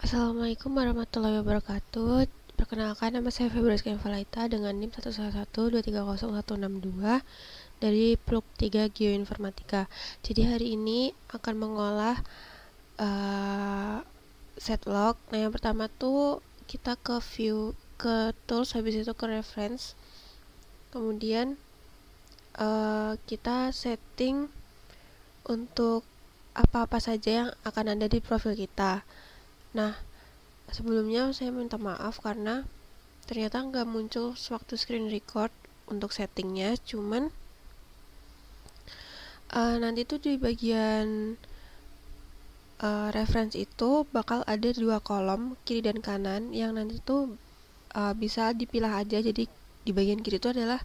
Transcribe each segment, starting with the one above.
Assalamualaikum warahmatullahi wabarakatuh. Perkenalkan, nama saya Febriska Invalaita dengan NIM 111230162 dari PLUK 3 Geoinformatika. Jadi hari ini akan mengolah set log. Nah, yang pertama tuh kita ke view, ke tools, habis itu ke reference. Kemudian kita setting untuk apa-apa saja yang akan ada di profil kita. Nah, sebelumnya saya minta maaf karena ternyata nggak muncul sewaktu screen record untuk settingnya. Cuman nanti tuh di bagian reference itu bakal ada dua kolom, kiri dan kanan, yang nanti tuh bisa dipilah aja. Jadi di bagian kiri itu adalah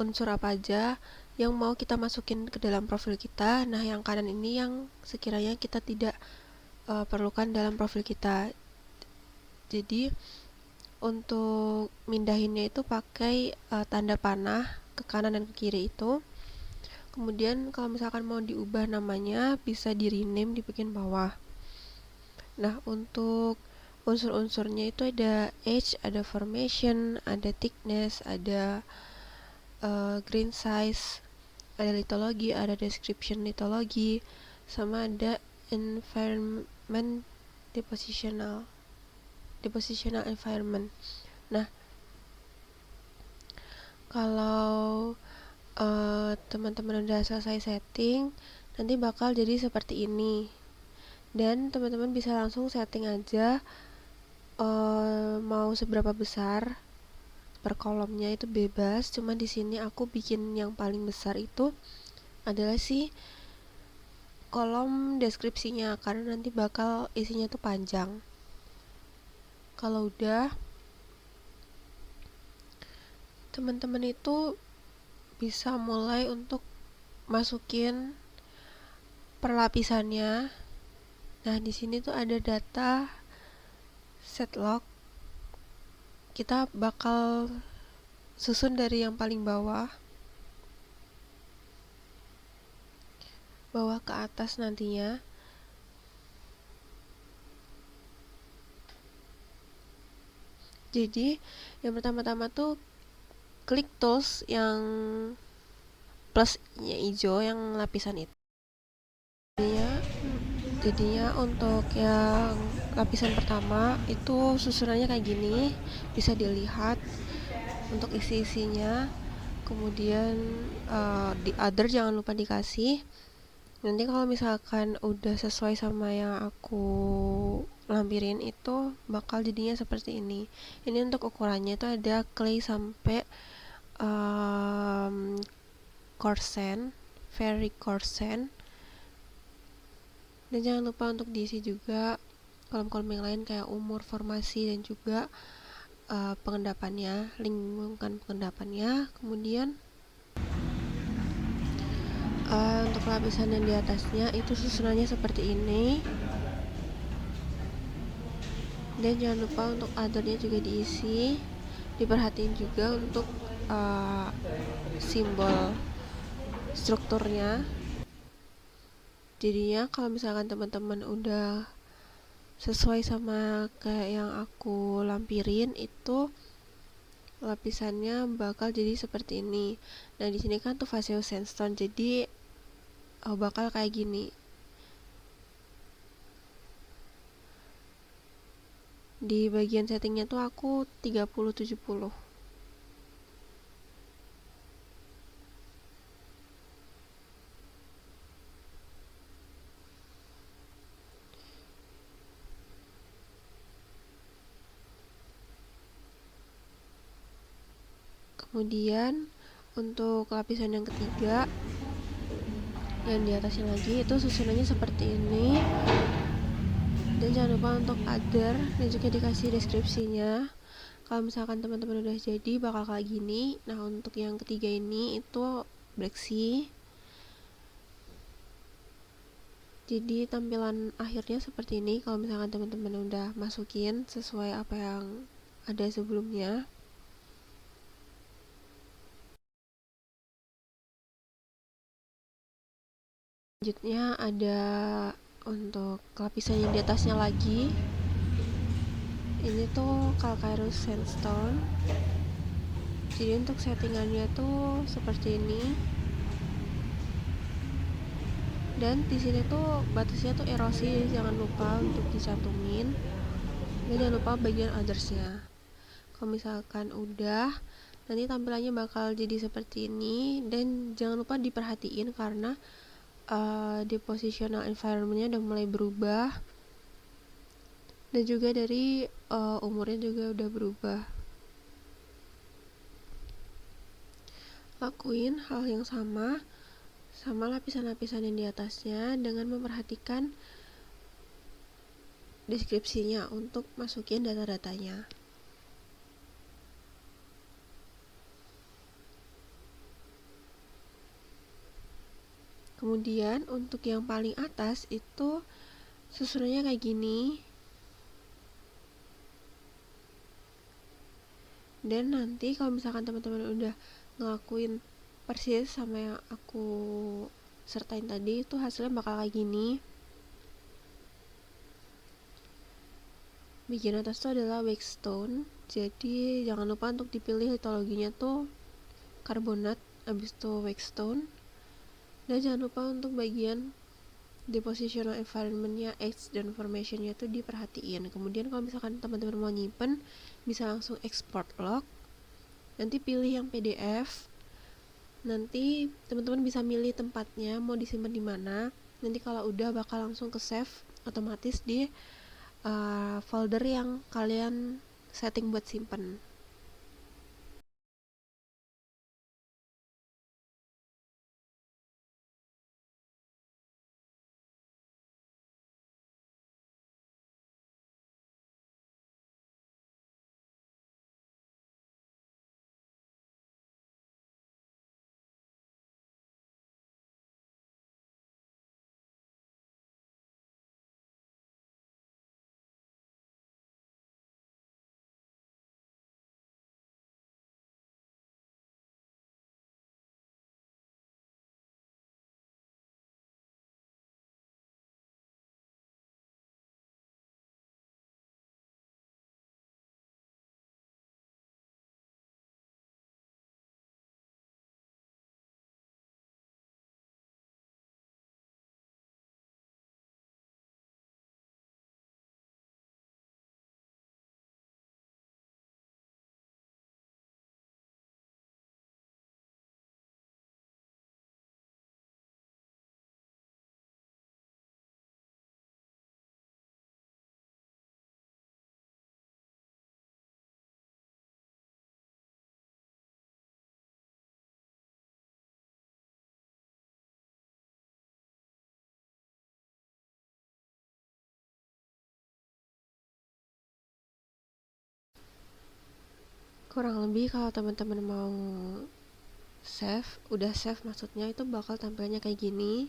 unsur apa aja yang mau kita masukin ke dalam profil kita. Nah, yang kanan ini yang sekiranya kita tidak perlukan dalam profil kita. Jadi untuk mindahinnya itu pakai tanda panah ke kanan dan ke kiri itu. Kemudian kalau misalkan mau diubah namanya, bisa di rename di bagian bawah. Nah, untuk unsur-unsurnya itu ada age, ada formation, ada thickness, ada grain size, ada litologi, ada description litologi, sama ada environment depositional environment. Nah, kalau teman-teman udah selesai setting, nanti bakal jadi seperti ini. Dan teman-teman bisa langsung setting aja mau seberapa besar per kolomnya, itu bebas. Cuma di sini aku bikin yang paling besar itu adalah kolom deskripsinya, karena nanti bakal isinya tuh panjang. Kalau udah, teman-teman itu bisa mulai untuk masukin perlapisannya. Nah, di sini tuh ada data set log. Kita bakal susun dari yang paling bawah ke atas nantinya. Jadi yang pertama-tama tuh klik tools yang plusnya hijau, yang lapisan itu. Jadinya untuk yang lapisan pertama itu susunannya kayak gini, bisa dilihat untuk isi-isinya. Kemudian di other jangan lupa dikasih. Nanti kalau misalkan udah sesuai sama yang aku lampirin, itu bakal jadinya seperti ini. Ini untuk ukurannya itu ada clay sampai coarse sand, very coarse sand. Dan jangan lupa untuk diisi juga kolom-kolom yang lain kayak umur, formasi, dan juga pengendapannya, lingkungan pengendapannya. Kemudian untuk lapisan yang di atasnya itu susunannya seperti ini. Dan jangan lupa untuk othernya juga diisi. Diperhatiin juga untuk simbol strukturnya. Jadinya kalau misalkan teman-teman udah sesuai sama kayak yang aku lampirin, itu lapisannya bakal jadi seperti ini. Nah, di sini kan tuh Vaseo sandstone, jadi bakal kayak gini. Di bagian settingnya tuh aku 30-70. Kemudian untuk lapisan yang ketiga, yang di atasnya lagi, itu susunannya seperti ini. Dan jangan lupa untuk other dan juga dikasih deskripsinya. Kalau misalkan teman-teman udah jadi bakal kayak gini. Nah, untuk yang ketiga ini itu black sea. Jadi tampilan akhirnya seperti ini kalau misalkan teman-teman udah masukin sesuai apa yang ada sebelumnya. Selanjutnya ada Untuk lapisan yang di atasnya lagi, ini tuh Calcareous Sandstone. Jadi untuk settingannya tuh seperti ini. Dan di sini tuh batasnya tuh erosi, jadi jangan lupa untuk dicantumin. Dan jangan lupa bagian othersnya. Kalau misalkan udah, nanti tampilannya bakal jadi seperti ini. Dan jangan lupa diperhatiin karena di positional environmentnya udah mulai berubah, dan juga dari umurnya juga udah berubah. Lakuin hal yang sama lapisan-lapisan yang di atasnya dengan memperhatikan deskripsinya untuk masukin data-datanya. Kemudian untuk yang paling atas itu susunannya kayak gini. Dan nanti kalau misalkan teman-teman udah ngelakuin persis sama yang aku sertain tadi, itu hasilnya bakal kayak gini. Bagian atas itu adalah wakestone, jadi jangan lupa untuk dipilih litologinya tuh karbonat, abis itu wakestone. Dan jangan lupa untuk bagian depositional environmentnya, age dan formationnya tuh diperhatiin. Kemudian kalau misalkan teman-teman mau nyimpen, bisa langsung export log, nanti pilih yang PDF. Nanti teman-teman bisa milih tempatnya mau disimpan di mana. Nanti kalau udah bakal langsung ke save otomatis di folder yang kalian setting buat simpen. Kurang lebih kalau teman-teman mau save, udah save maksudnya, itu bakal tampilnya kayak gini.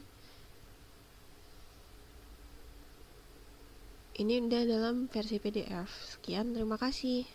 Ini udah dalam versi PDF. Sekian, terima kasih.